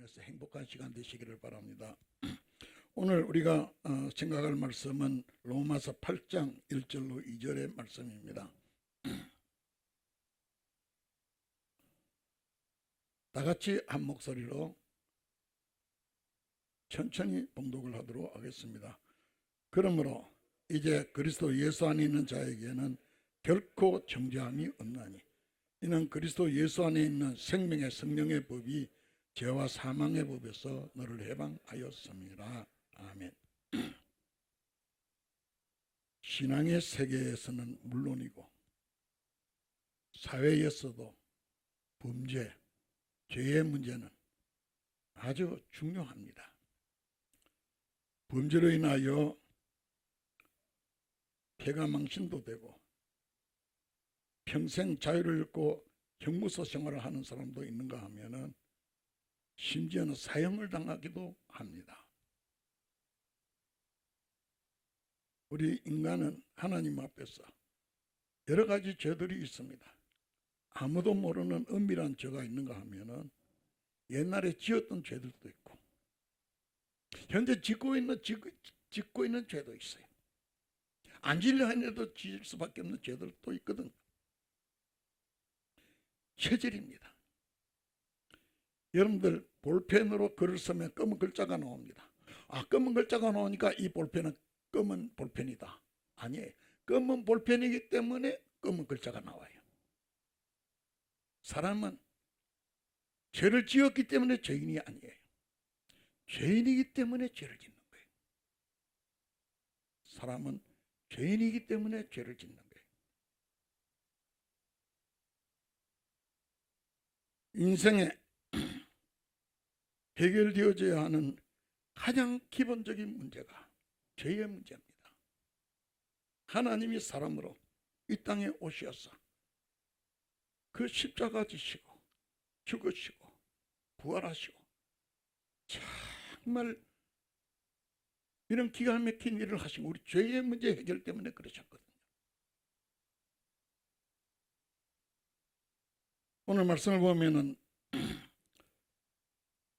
안에서 행복한 시간 되시기를 바랍니다. 오늘 우리가 생각할 말씀은 로마서 8장 1절로 2절의 말씀입니다. 다 같이 한 목소리로 천천히 봉독을 하도록 하겠습니다. 그러므로 이제 그리스도 예수 안에 있는 자에게는 결코 정죄함이 없나니 이는 그리스도 예수 안에 있는 생명의 성령의 법이 죄와 사망의 법에서 너를 해방하였습니다. 아멘. 신앙의 세계에서는 물론이고 사회에서도 범죄, 죄의 문제는 아주 중요합니다. 범죄로 인하여 폐가망신도 되고 평생 자유를 잃고 형무소 생활을 하는 사람도 있는가 하면은 심지어는 사형을 당하기도 합니다. 우리 인간은 하나님 앞에서 여러 가지 죄들이 있습니다. 아무도 모르는 은밀한 죄가 있는가 하면은 옛날에 지었던 죄들도 있고 현재 짓고 있는 죄도 있어요. 안 지려 해도 지을 수밖에 없는 죄들도 있거든요. 체질입니다. 여러분들 볼펜으로 글을 쓰면 검은 글자가 나옵니다. 검은 글자가 나오니까 이 볼펜은 검은 볼펜이다. 아니에요. 검은 볼펜이기 때문에 검은 글자가 나와요. 사람은 죄를 지었기 때문에 죄인이 아니에요. 죄인이기 때문에 죄를 짓는 거예요. 사람은 죄인이기 때문에 죄를 짓는 거예요. 인생에 해결되어져야 하는 가장 기본적인 문제가 죄의 문제입니다. 하나님이 사람으로 이 땅에 오셔서 그 십자가 지시고 죽으시고 부활하시고 정말 이런 기가 막힌 일을 하시고 우리 죄의 문제 해결 때문에 그러셨거든요. 오늘 말씀을 보면은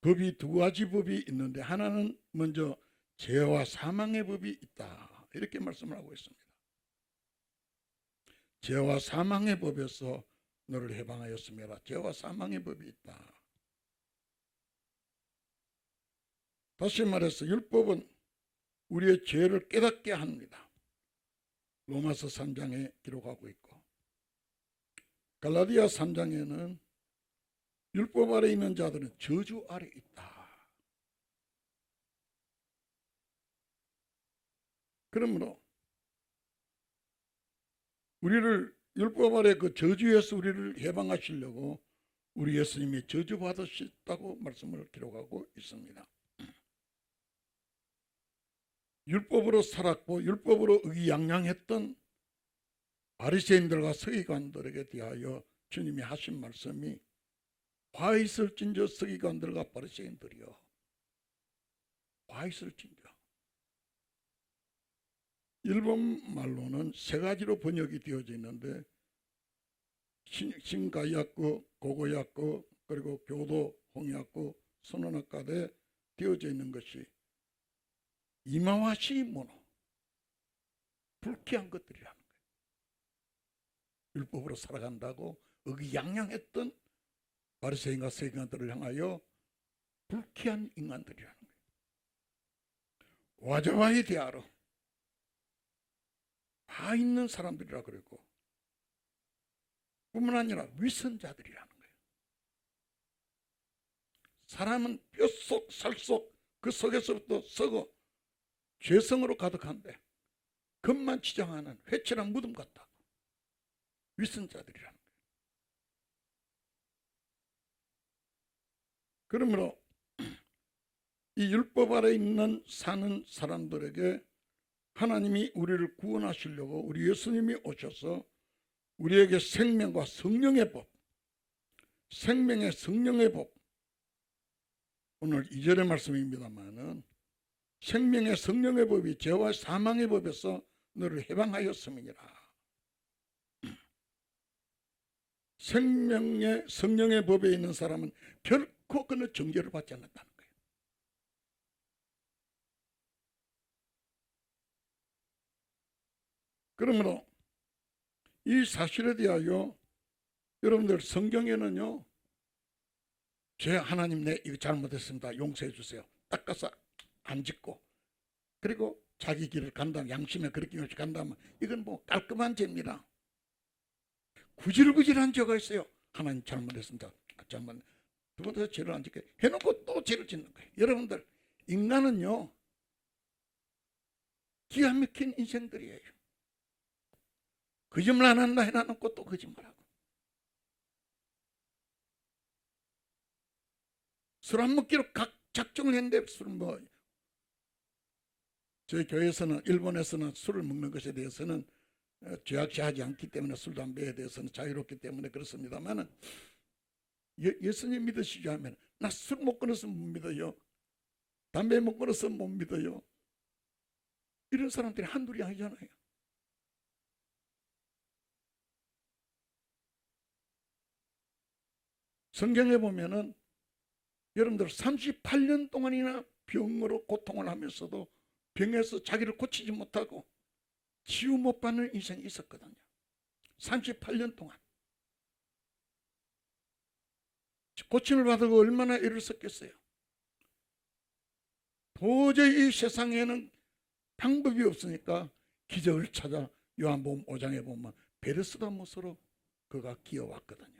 법이 두 가지 법이 있는데 하나는 먼저 죄와 사망의 법이 있다. 이렇게 말씀을 하고 있습니다. 죄와 사망의 법에서 너를 해방하였습니다. 죄와 사망의 법이 있다. 다시 말해서 율법은 우리의 죄를 깨닫게 합니다. 로마서 3장에 기록하고 있고 갈라디아 3장에는 율법 아래 있는 자들은 저주 아래 있다. 그러므로 우리를 율법 아래 그 저주에서 우리를 해방하시려고 우리 예수님이 저주받으셨다고 말씀을 기록하고 있습니다. 율법으로 살았고 율법으로 의기양양했던 바리새인들과 서기관들에게 대하여 주님이 하신 말씀이 화 있을진저 서기관들과 바리새인들이여 화 있을진저. 일본 말로는 세 가지로 번역이 되어져 있는데 신가야쿠, 고고야쿠, 그리고 교도 홍야쿠, 선언학가에 되어져 있는 것이 이마와시 모노 불쾌한 것들이라는 거예요. 율법으로 살아간다고 의기양양했던 바리새인과 서기관들을 향하여 불쾌한 인간들이라는 거예요. 와자와이 대하러 다 있는 사람들이라 그랬고 뿐만 아니라 위선자들이라는 거예요. 사람은 뼛속 살속 그 속에서부터 썩어 죄성으로 가득한데 겉만 치장하는 회칠한 무덤 같다고 위선자들이라는 거예요. 그러므로 이 율법 아래 있는 사는 사람들에게 하나님이 우리를 구원하시려고 우리 예수님이 오셔서 우리에게 생명과 성령의 법, 생명의 성령의 법, 오늘 2절의 말씀입니다만은 생명의 성령의 법이 죄와 사망의 법에서 너를 해방하였음이니라. 생명의 성령의 법에 있는 사람은 그는 정죄를 받지 않는다는 거예요. 그러므로 이 사실에 대하여 여러분들 성경에는요, 죄 하나님 내 이거 잘못했습니다, 용서해 주세요, 닦아서 안 짓고, 그리고 자기 길을 간다면, 양심에 그렇게 없이 간다면 이건 뭐 깔끔한 죄입니다. 구질구질한 죄가 있어요. 하나님 잘못했습니다, 잘못, 두 번 더 죄를 안 짓게 해놓고 또 죄를 짓는 거예요. 여러분들, 인간은요 기가 막힌 인생들이에요. 거짓말 안 한다 해놔놓고 또 거짓말하고, 술 안 먹기로 각 작정을 했는데 술 뭐, 저희 교회에서는, 일본에서는 술을 먹는 것에 대해서는 죄악시하지 않기 때문에 술 담배에 대해서는 자유롭기 때문에 그렇습니다만은, 예수님 믿으시죠 하면 나 술 못 끊어서 못 믿어요, 담배 못 끊어서 못 믿어요, 이런 사람들이 한둘이 아니잖아요. 성경에 보면은 여러분들 38년 동안이나 병으로 고통을 하면서도 병에서 자기를 고치지 못하고 치유 못 받는 인생이 있었거든요. 38년 동안 고침을 받고 얼마나 애를 썼겠어요. 도저히 이 세상에는 방법이 없으니까 기적을 찾아 요한복음 5장에 보면 베르스다 못으로 그가 기어왔거든요.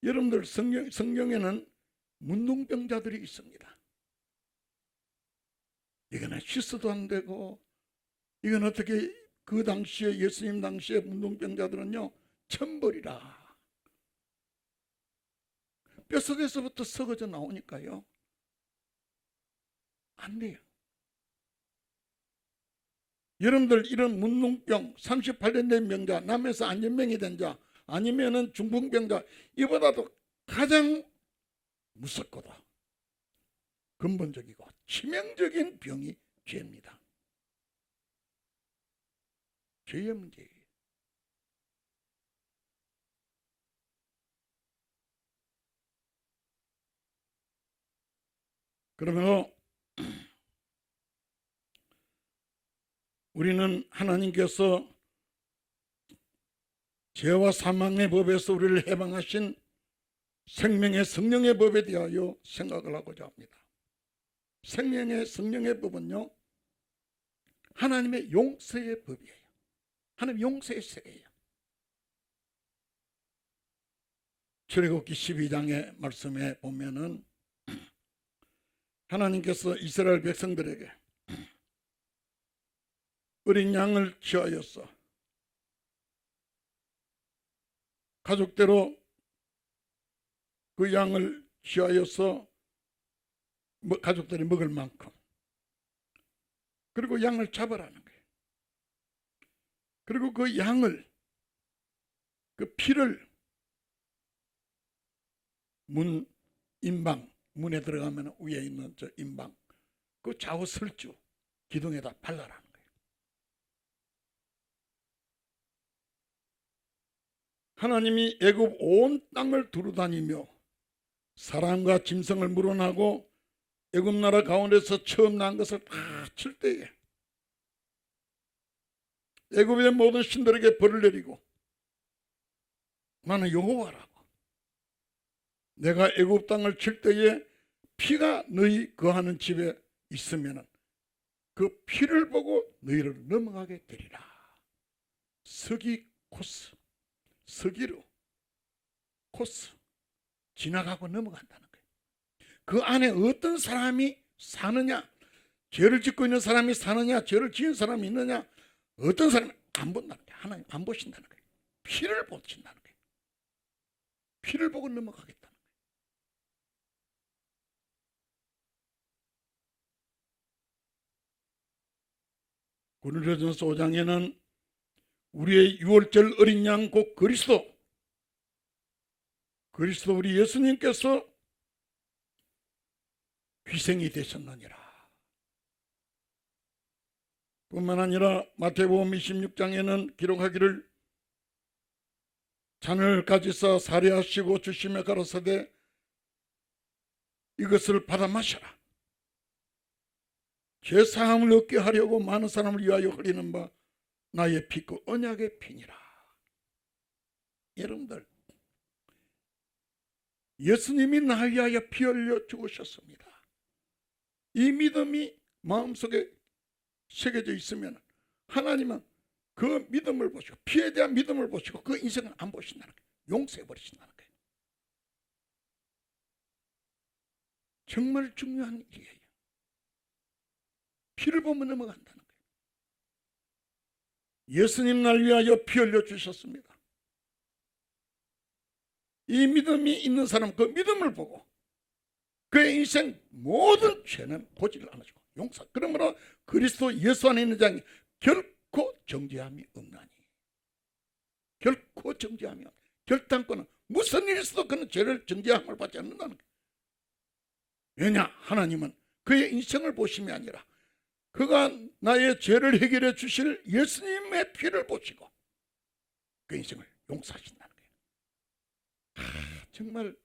여러분들, 성경에는 문둥병자들이 있습니다. 이거는 씻어도 안 되고, 이건 어떻게, 그 당시에, 예수님 당시에 문둥병자들은요 천벌이라, 뼛속에서부터 썩어져 나오니까요 안 돼요. 여러분들, 이런 문둥병 38년 된 병자, 남에서 안전병이 된 자, 아니면은 중풍병자, 이보다도 가장 무섭고도 근본적이고 치명적인 병이 죄입니다. 죄의 문제예요. 그러면 우리는 하나님께서 죄와 사망의 법에서 우리를 해방하신 생명의 성령의 법에 대하여 생각을 하고자 합니다. 생명의 성령의 법은요 하나님의 용서의 법이에요. 하나님 용서의 세계예요. 출애굽기 12장의 말씀에 보면은 하나님께서 이스라엘 백성들에게 어린 양을 취하여서 가족대로 그 양을 취하여서 가족들이 먹을 만큼, 그리고 양을 잡으라는 거예요. 그리고 그 양을, 그 피를 인방, 문에 들어가면 위에 있는 저 인방, 그 좌우 설주 기둥에다 발라라는 거예요. 하나님이 애굽 온 땅을 두루다니며 사람과 짐승을 물어나고 애굽 나라 가운데서 처음 난 것을 다 칠 때에 애굽의 모든 신들에게 벌을 내리고, 나는 여호와라고, 내가 애굽 땅을 칠 때에 피가 너희 거하는 집에 있으면 그 피를 보고 너희를 넘어가게 되리라. 서기코스, 서기로 코스, 지나가고 넘어간다는 거예요. 그 안에 어떤 사람이 사느냐, 죄를 짓고 있는 사람이 사느냐, 죄를 지은 사람이 있느냐, 어떤 사람이 안 본다는 거예요. 하나님 안 보신다는 거예요. 피를 보신다는 거예요. 피를 보고 넘어가겠다는 거예요. 고린도전서 5장에는 우리의 유월절 어린 양 곧 그리스도 우리 예수님께서 희생이 되셨느니라. 뿐만 아니라 마태복음 26장에는 기록하기를 잔을 가지사 살해하시고 주심에 가로사대 이것을 받아 마셔라. 죄사함을 얻게 하려고 많은 사람을 위하여 흘리는 바 나의 피 그 언약의 피니라. 여러분들, 예수님이 나 위하여 피 흘려 죽으셨습니다. 이 믿음이 마음속에 새겨져 있으면 하나님은 그 믿음을 보시고, 피에 대한 믿음을 보시고 그 인생을 안 보신다는 거예요. 용서해 버리신다는 거예요. 정말 중요한 일이에요. 피를 보면 넘어간다는 거예요. 예수님 날 위하여 피 흘려 주셨습니다. 이 믿음이 있는 사람, 그 믿음을 보고 그의 인생 모든 죄는 보지를 않으시고 용서. 그러므로 그리스도 예수 안에 있는 자는 결코 정죄함이 없나니. 결코 정죄함이 없나니. 결단권은 무슨 일이 있어도 그는 죄를 정죄함을 받지 않는다는 거예요. 왜냐? 하나님은 그의 인생을 보심이 아니라 그가 나의 죄를 해결해 주실 예수님의 피를 보시고 그 인생을 용서하신다는 거예요. 정말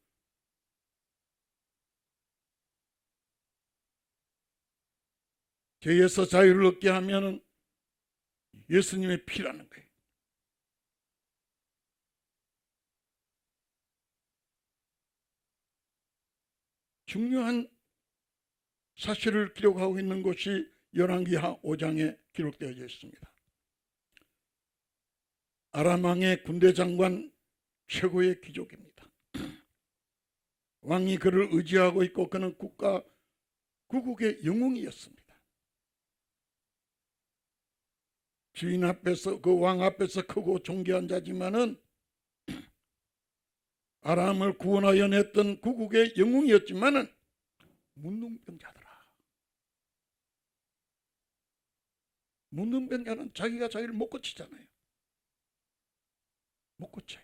죄에서 자유를 얻게 하면 예수님의 피라는 거예요. 중요한 사실을 기록하고 있는 것이 열왕기하 5장에 기록되어 있습니다. 아람 왕의 군대 장관 최고의 귀족입니다. 왕이 그를 의지하고 있고 그는 구국의 영웅이었습니다. 주인 앞에서, 그 왕 앞에서 크고 존귀한 자지만은 아람을 구원하여 냈던 구국의 영웅이었지만은 문둥병자더라. 문둥병자는 자기가 자기를 못 고치잖아요. 못 고쳐요.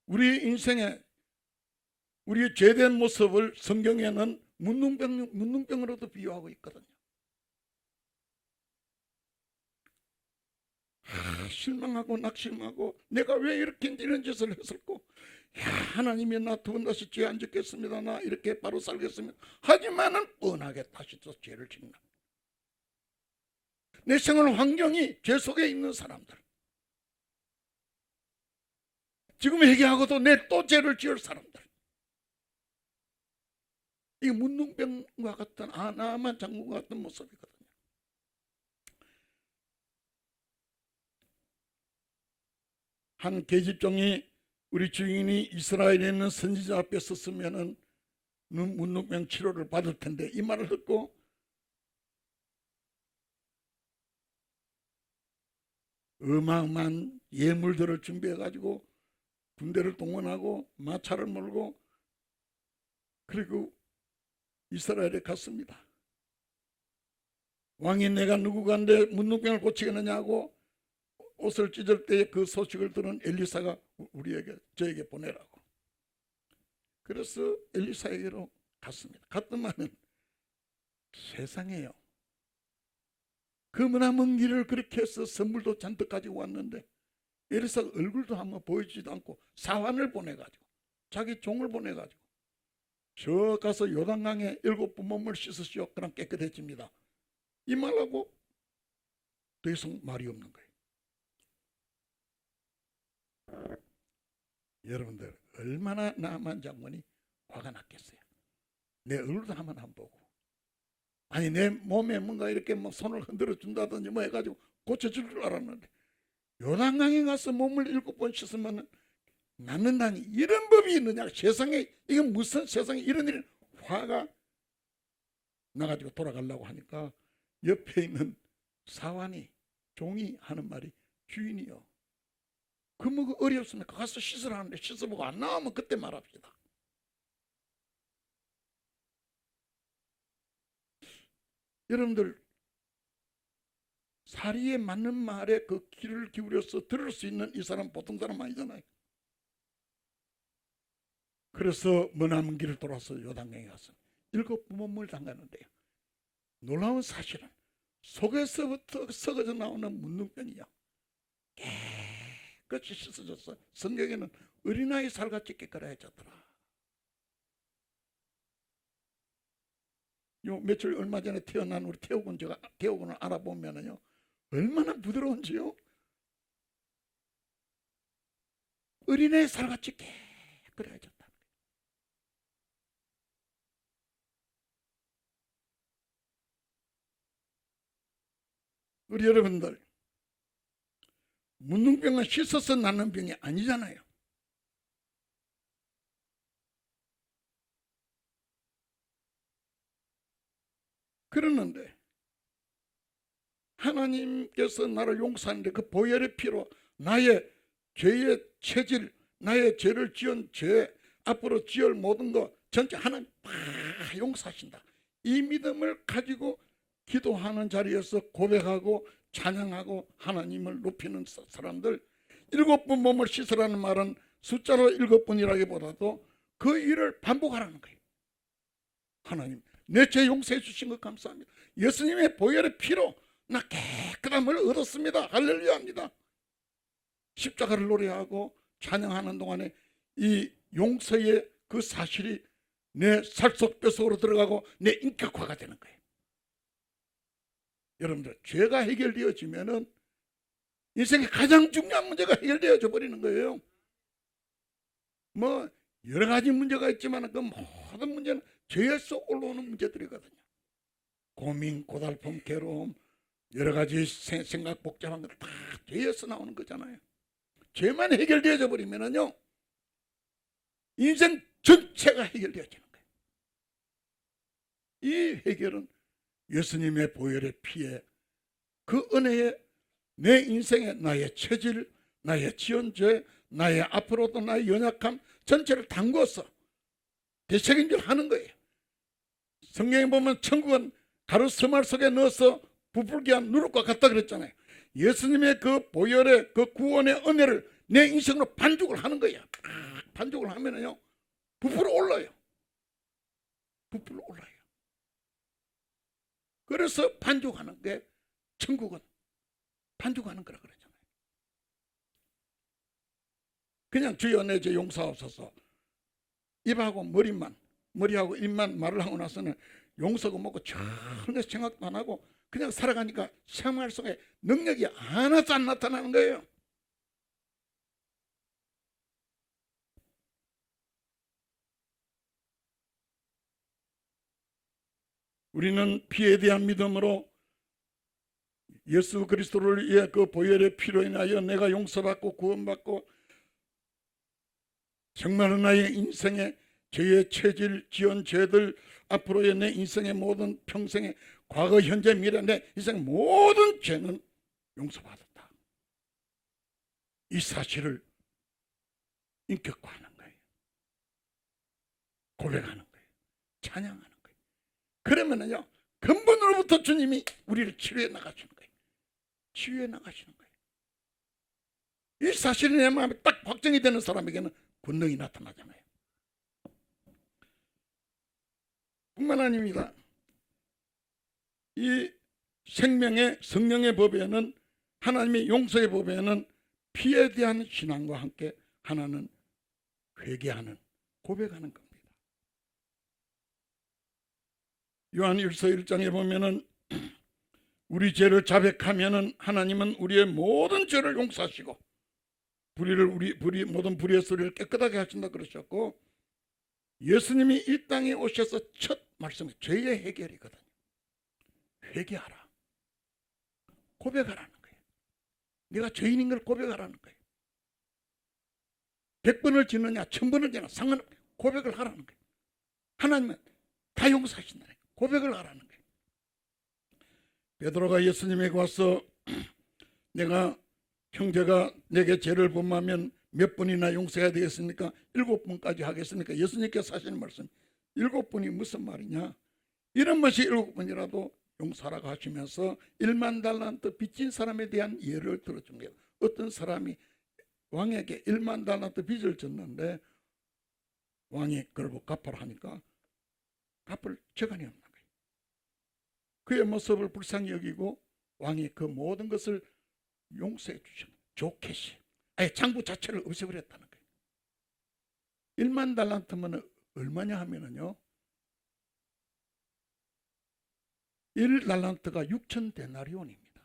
우리 인생에 우리의 죄된 모습을 성경에는 문둥병으로도 비유하고 있거든요. 실망하고 낙심하고 내가 왜 이렇게 이런 짓을 했을까? 하나님이 나 두 번 다시 죄 안 짓겠습니다. 나 이렇게 바로 살겠습니다. 하지만은 뻔하게 다시 또 죄를 짓는. 내 생활 환경이 죄 속에 있는 사람들. 지금 회개하고도 내 또 죄를 지을 사람들. 이게 문둥병과 같은 나만 장군과 같은 모습이거든요. 한 계집종이 우리 주인이 이스라엘에 있는 선지자 앞에 섰으면은 문둥병 치료를 받을 텐데 이 말을 듣고 어마어마한 예물들을 준비해 가지고 군대를 동원하고 마차를 몰고 그리고 이스라엘에 갔습니다. 왕이 내가 누구간데 문둥병을 고치겠느냐고 옷을 찢을 때 그 소식을 들은 엘리사가 저에게 보내라고. 그래서 엘리사에게로 갔습니다. 갔더만은 세상에요. 그 머나먼 길을 그렇게 해서 선물도 잔뜩 가지고 왔는데 엘리사가 얼굴도 한번 보여주지도 않고 사환을 보내가지고 자기 종을 보내가지고 저 가서 요단강에 7번 몸을 씻으시오. 그럼 깨끗해집니다. 이 말하고 더 이상 말이 없는 거예요. 여러분들 얼마나 나만 장군이 화가 났겠어요. 내 얼굴도 한번 안 보고 아니 내 몸에 뭔가 이렇게 뭐 손을 흔들어 준다든지 뭐 해가지고 고쳐줄 줄 알았는데 요단강에 가서 몸을 7번 씻으면 낫는다니 이런 법이 있느냐. 세상에 이건 무슨 세상에 이런 일이. 화가 나가지고 돌아가려고 하니까 옆에 있는 사환이 종이 하는 말이 주인이요 그 뭐 어렵습니까? 가서 씻으라는데 씻어보고 안 나오면 그때 말합시다. 여러분들 사리에 맞는 말에 그 귀를 기울여서 들을 수 있는 이 사람 보통 사람 아니잖아요. 그래서 머나먼 길을 돌아서 요단강에 가서 7번 몸을 담갔는데요. 놀라운 사실은 속에서부터 썩어져 나오는 문둥병이야 깨끗이 씻어졌어. 성경에는 어린아이 살같이 깨끗해졌더라. 요 며칠 얼마 전에 태어난 우리 태호군을 알아보면은요 얼마나 부드러운지요. 어린애 살같이 깨끗해졌다. 우리 여러분들, 문둥병은 씻어서 낫는 병이 아니잖아요. 그러는데 하나님께서 나를 용서하는데 그 보혈의 피로 나의 죄의 체질, 나의 죄를 지은 죄, 앞으로 지을 모든 것 전체 하나님 다 용서하신다. 이 믿음을 가지고 기도하는 자리에서 고백하고 찬양하고 하나님을 높이는 사람들, 7번 몸을 씻으라는 말은 숫자로 7번이라기보다도 그 일을 반복하라는 거예요. 하나님, 내 죄 용서해 주신 것 감사합니다. 예수님의 보혈의 피로 나 깨끗함을 얻었습니다. 할렐루야 합니다. 십자가를 노래하고 찬양하는 동안에 이 용서의 그 사실이 내 살속뼈속으로 들어가고 내 인격화가 되는 거예요. 여러분들, 죄가 해결되어지면은 인생의 가장 중요한 문제가 해결되어져 버리는 거예요. 뭐 여러 가지 문제가 있지만 그 모든 문제는 죄에서 올라오는 문제들이거든요. 고민, 고달픔, 괴로움, 여러 가지 생각 복잡한 것 다 죄에서 나오는 거잖아요. 죄만 해결되어져 버리면은요 인생 전체가 해결되어지는 거예요. 이 해결은 예수님의 보혈의 피에 그 은혜에 내 인생에 나의 체질, 나의 지은 죄, 나의 앞으로도 나의 연약함 전체를 담궈서 대책임질 하는 거예요. 성경에 보면 천국은 가루 서말 속에 넣어서 부풀게 한 누룩과 같다 그랬잖아요. 예수님의 그 보혈의 그 구원의 은혜를 내 인생으로 반죽을 하는 거예요. 반죽을 하면은요 부풀어 올라요. 부풀어 올라요. 그래서 반죽하는 게 천국은 반죽하는 거라 그러잖아요. 그냥 주여 내 죄 용서하옵소서 입하고 머리하고 입만 말을 하고 나서는 용서고 뭐고 전혀 생각도 안 하고 그냥 살아가니까 생활 속에 능력이 하나도 안 나타나는 거예요. 우리는 피에 대한 믿음으로 예수 그리스도를 위해 그 보혈의 피로 인하여 내가 용서받고 구원받고 정말 나의 인생의 죄의 체질, 지은 죄들, 앞으로의 내 인생의 모든 평생의 과거, 현재, 미래 내 인생의 모든 죄는 용서받았다. 이 사실을 인격화하는 거예요. 고백하는 거예요. 찬양하는 거예요. 그러면은요 근본으로부터 주님이 우리를 치유해 나가시는 거예요. 치유해 나가시는 거예요. 이 사실이 내 마음에 딱 확정이 되는 사람에게는 권능이 나타나잖아요. 뿐만 아닙니다. 이 생명의 성령의 법에는 하나님의 용서의 법에는 피에 대한 신앙과 함께 하나는 회개하는 고백하는 겁니다. 요한 1서 1장에 보면은 우리 죄를 자백하면은 하나님은 우리의 모든 죄를 용서하시고 모든 불의의 소리를 깨끗하게 하신다 그러셨고 예수님이 이 땅에 오셔서 첫 말씀이 죄의 해결이거든요. 회개하라. 고백하라는 거예요. 네가 죄인인 걸 고백하라는 거예요. 100번을 지느냐 1000번을 지느냐 상관없이 고백을 하라는 거예요. 하나님은 다 용서하신다는 거예요. 고백을 하라는 거예요. 베드로가 예수님에게 와서 내가 형제가 내게 죄를 범하면 몇 번이나 용서해야 되겠습니까? 7번까지 하겠습니까? 예수님께서 하시는 말씀 7번이 무슨 말이냐? 이런 것이 7번이라도 용서하라고 하시면서 1만 달란트 빚진 사람에 대한 예를 들어준 거예요. 어떤 사람이 왕에게 1만 달란트 빚을 졌는데 왕이 그걸 갚아라 하니까 갚을 재간이 없는 거예요. 그의 모습을 불쌍히 여기고 왕이 그 모든 것을 용서해 주셨다. 조켓이 아예 장부 자체를 없애버렸다는 거예요. 1만 달란트면 얼마냐 하면은요, 1달란트가 6천 데나리온입니다.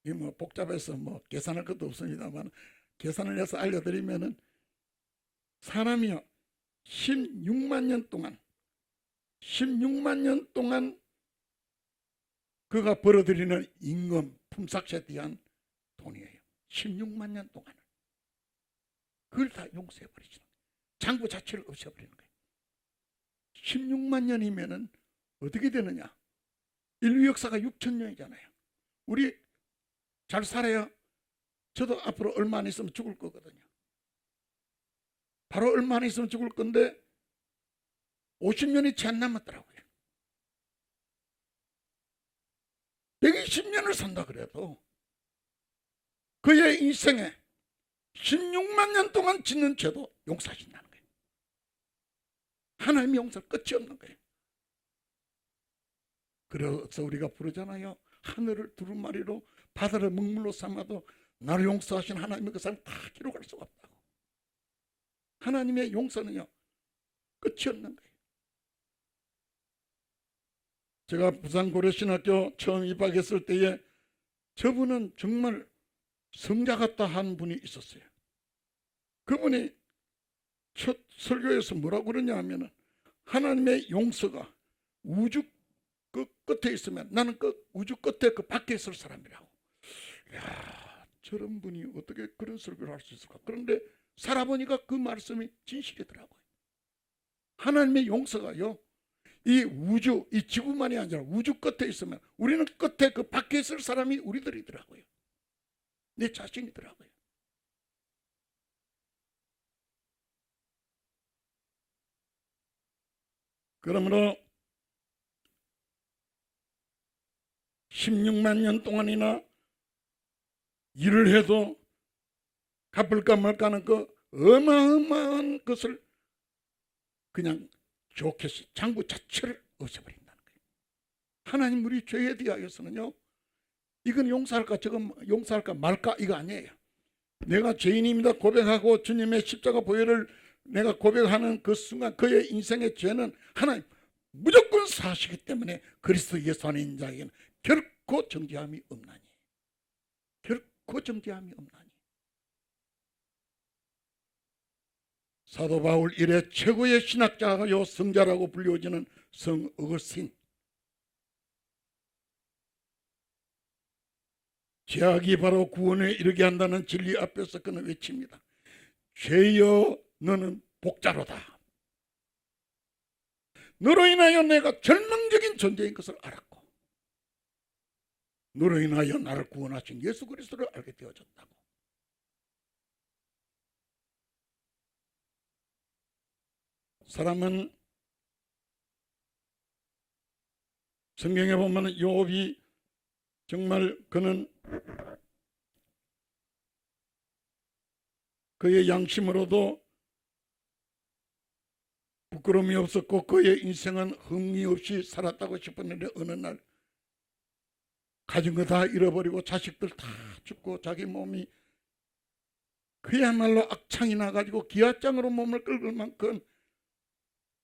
이 뭐 복잡해서 뭐 계산할 것도 없습니다만 계산을 해서 알려드리면은 사람이요 16만 년 동안 그가 벌어들이는 임금 품삯에 대한 돈이에요. 16만 년 동안을 그걸 다 용서해버리죠. 장부 자체를 없애버리는 거예요. 16만 년이면은 어떻게 되느냐? 인류 역사가 6천 년이잖아요. 우리 잘 살아야 저도 앞으로 얼마 안 있으면 죽을 거거든요. 바로 얼마 안 있으면 죽을 건데 50년이 채 안 남았더라고요. 120년을 산다 그래도 그의 인생에 16만 년 동안 짓는 죄도 용서하신다는 거예요. 하나님의 용서 끝이 없는 거예요. 그래서 우리가 부르잖아요. 하늘을 두루마리로 바다를 먹물로 삼아도 나를 용서하신 하나님의 그 사람 다 기록할 수가 없다고. 하나님의 용서는요 끝이 없는 거예요. 제가 부산 고려신학교 처음 입학했을 때에 저분은 정말 성자 같다 한 분이 있었어요. 그분이 첫 설교에서 뭐라고 그러냐 하면은 하나님의 용서가 우주 그 끝에 있으면 나는 그 우주 끝에 그 밖에 있을 사람이라고. 야, 저런 분이 어떻게 그런 설교를 할 수 있을까? 그런데 살아보니까 그 말씀이 진실이더라고요. 하나님의 용서가요, 이 우주, 이 지구만이 아니라 우주 끝에 있으면 우리는 끝에 그 밖에 있을 사람이 우리들이더라고요. 내 자신이더라고요. 그러므로 16만 년 동안이나 일을 해도 갚을까 말까 하는 그 어마어마한 것을 그냥 좋겠어. 장부 자체를 없애버린다는 거예요. 하나님 우리 죄에 대하여서는요, 이건 용서할까 저건 용서할까 말까 이거 아니에요. 내가 죄인입니다 고백하고 주님의 십자가 보혈을 내가 고백하는 그 순간 그의 인생의 죄는 하나님 무조건 사시기 때문에 그리스도 예수 안에 있는 자에게는 결코 정죄함이 없나니, 결코 정죄함이 없나니. 사도 바울 이래 최고의 신학자요 성자라고 불려지는 성 어거스틴, 죄악이 바로 구원에 이르게 한다는 진리 앞에서 그는 외칩니다. 죄여 너는 복자로다. 너로 인하여 내가 절망적인 존재인 것을 알았고 너로 인하여 나를 구원하신 예수 그리스도를 알게 되어졌다고. 사람은 성경에 보면 욥이 정말 그는 그의 양심으로도 부끄러움이 없었고 그의 인생은 흥미 없이 살았다고 싶었는데 어느 날 가진 거 다 잃어버리고 자식들 다 죽고 자기 몸이 그야말로 악창이 나가지고 기아장으로 몸을 긁을 만큼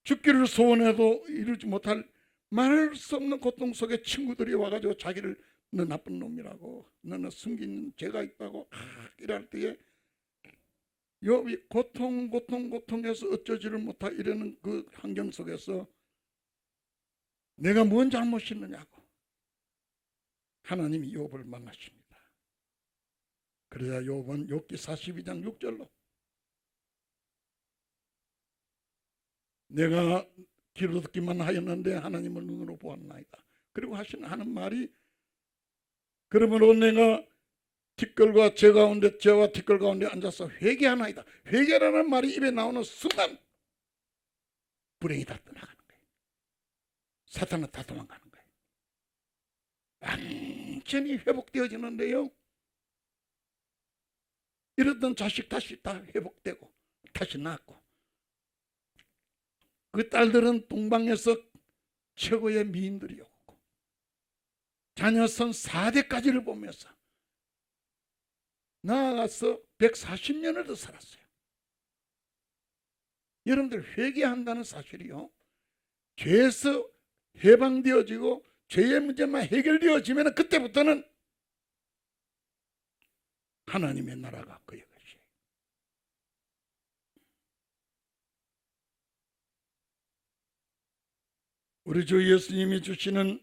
죽기를 소원해도 이루지 못할 말할 수 없는 고통 속에 친구들이 와가지고 자기를 너 나쁜 놈이라고, 너는 숨긴 죄가 있다고 이럴 때에 욥이 고통해서 어쩌지를 못하 이러는 그 환경 속에서 내가 뭔 잘못이 있느냐고 하나님이 욥을 만나십니다. 그래야 욥은 욥기 42장 6절로 내가 귀로 듣기만 하였는데 하나님을 눈으로 보았나이다. 그리고 하는 말이 그러므로 내가 티끌과 죄 가운데 죄와 티끌 가운데 앉아서 회개하나이다. 회개라는 말이 입에 나오는 순간 불행이 다 떠나가는 거예요. 사탄은 다 도망가는 거예요. 완전히 회복되어지는데요. 이러던 자식 다시 다 회복되고 다시 낳았고 그 딸들은 동방에서 최고의 미인들이었고 자녀선 4대까지를 보면서 나아가서 140년을 더 살았어요. 여러분들 회개한다는 사실이요, 죄에서 해방되어지고 죄의 문제만 해결되어지면 그때부터는 하나님의 나라가 그의 것이에요. 우리 주 예수님이 주시는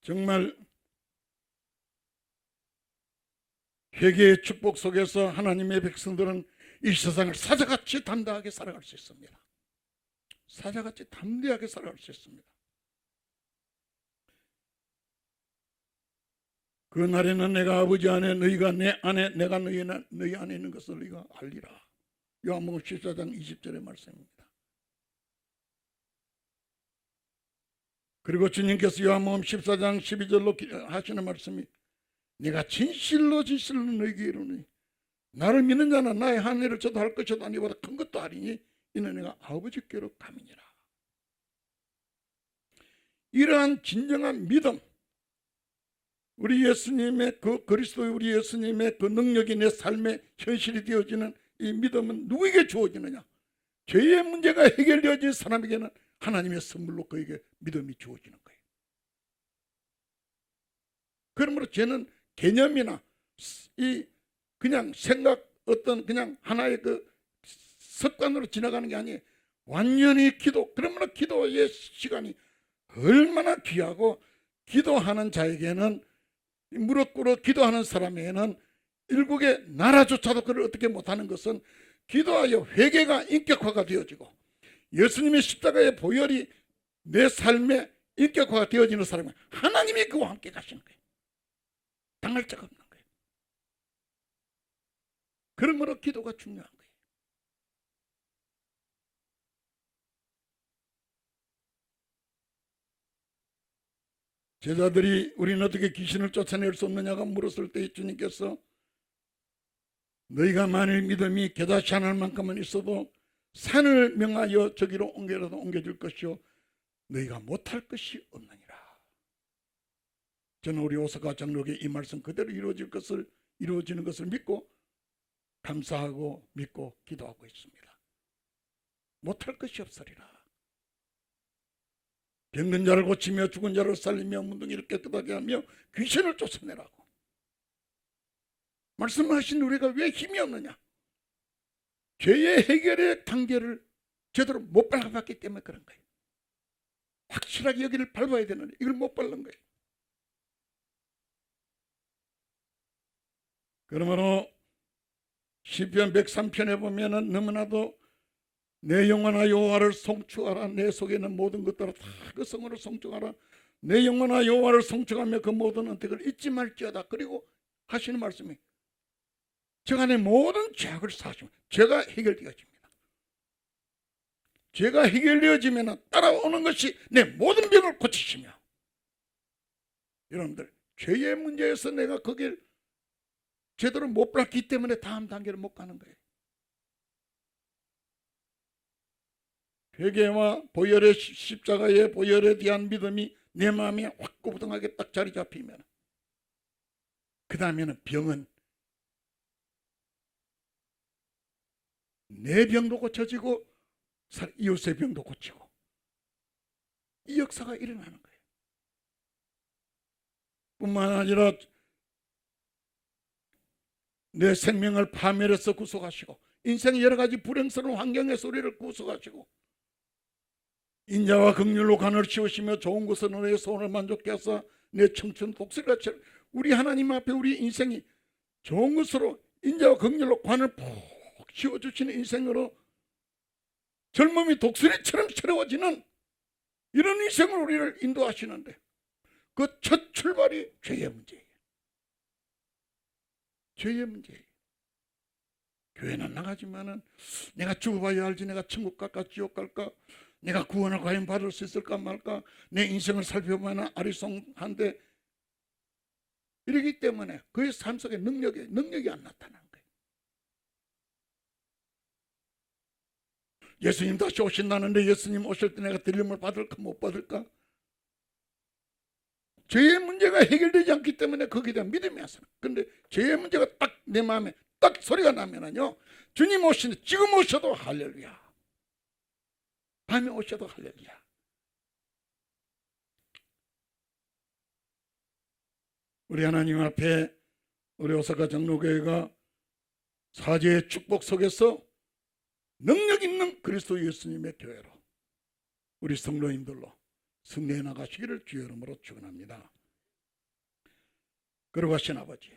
정말 회개의 축복 속에서 하나님의 백성들은 이 세상을 사자같이 담대하게 살아갈 수 있습니다. 사자같이 담대하게 살아갈 수 있습니다. 그 날에는 내가 아버지 안에 너희가 내 안에 내가 너희 안에 있는 것을 너희가 알리라. 요한복음 14장 20절의 말씀입니다. 그리고 주님께서 요한복음 14장 12절로 하시는 말씀이 내가 진실로 진실로 너희에게 이르노니 나를 믿는 자는 나의 한 일을 저도 할 것이다. 니보다 큰 것도 하리니 이는 내가 아버지께로 감이니라. 이러한 진정한 믿음, 우리 예수님의 그 그리스도의 우리 예수님의 그 능력이 내 삶의 현실이 되어지는 이 믿음은 누구에게 주어지느냐? 죄의 문제가 해결되어진 사람에게는 하나님의 선물로 그에게 믿음이 주어지는 거예요. 그러므로 죄는 개념이나 이 그냥 생각 어떤 그냥 하나의 그 습관으로 지나가는 게 아니에요. 완전히 기도. 그러므로 기도의 시간이 얼마나 귀하고 기도하는 자에게는 무릎 꿇어 기도하는 사람에게는 일국의 나라조차도 그를 어떻게 못하는 것은 기도하여 회개가 인격화가 되어지고 예수님의 십자가의 보혈이 내 삶에 인격화가 되어지는 사람은 하나님이 그와 함께 가시는 거예요. 당할 자가 없는 거예요. 그러므로 기도가 중요한 거예요. 제자들이 우리는 어떻게 귀신을 쫓아낼 수 없느냐고 물었을 때 주님께서 너희가 만일 믿음이 겨자씨 하나 만큼은 있어도 산을 명하여 저기로 옮겨라도 옮겨줄 것이요 너희가 못할 것이 없느니라. 저는 우리 오사카 장로의 이 말씀 그대로 이루어지는 것을 믿고 감사하고 믿고 기도하고 있습니다. 못할 것이 없으리라. 병든 자를 고치며 죽은 자를 살리며 문둥이를 깨끗하게 하며 귀신을 쫓아내라고 말씀하신 우리가 왜 힘이 없느냐? 죄의 해결의 단계를 제대로 못 밟았기 때문에 그런 거예요. 확실하게 여기를 밟아야 되는데 이걸 못 밟는 거예요. 그러므로 시편 103편에 보면은 너무나도 내 영혼아 여호와를 송축하라. 내 속에 있는 모든 것들을 다 그 성으로 송축하라. 내 영혼아 여호와를 송축하며 그 모든 언택을 잊지 말지어다. 그리고 하시는 말씀이 제가 내 모든 죄악을 사하시면 죄가 해결되어집니다. 죄가 해결되어지면 따라오는 것이 내 모든 병을 고치시며 여러분들 죄의 문제에서 내가 거기를 제대로 못 밟기 때문에 다음 단계를 못 가는 거예요. 회개와 보혈의 십자가의 보혈에 대한 믿음이 내 마음에 확고부동하게 딱 자리 잡히면 그 다음에는 병은 내 병도 고쳐지고 이웃의 병도 고치고 이 역사가 일어나는 거예요. 뿐만 아니라 내 생명을 파멸해서 구속하시고 인생의 여러 가지 불행스러운 환경에서 우리를 구속하시고 인자와 긍휼로 간을 씌우시며 좋은 것을 너의 소원을 만족케 하사 내 청춘 독수리같이 우리 하나님 앞에 우리 인생이 좋은 것으로 인자와 긍휼로 관을 푹 씌워주시는 인생으로 젊음이 독수리처럼 새로워지는 이런 인생으로 우리를 인도하시는데 그 첫 출발이 죄의 문제예요. 죄의 문제예요. 교회는 나가지만은 내가 죽어봐야 알지 내가 천국 갈까 지옥 갈까 내가 구원을 과연 받을 수 있을까 말까 내 인생을 살펴보면 아리송한데 이러기 때문에 그의 삶 속에 능력이 안 나타나는 거예요. 예수님 다시 오신다는데 예수님 오실 때 내가 들림을 받을까 못 받을까? 죄의 문제가 해결되지 않기 때문에 거기에 대한 믿음이 왔어요. 그런데 죄의 문제가 딱 내 마음에 딱 소리가 나면은요, 주님 오시는 지금 오셔도 할렐루야, 밤에 오셔도 할렐루야. 우리 하나님 앞에 우리 오사카 장로교회가 사제의 축복 속에서 능력 있는 그리스도 예수님의 교회로 우리 성도님들로 승리해 나가시기를 주의 이름으로 축원합니다. 그러고 하신 아버지,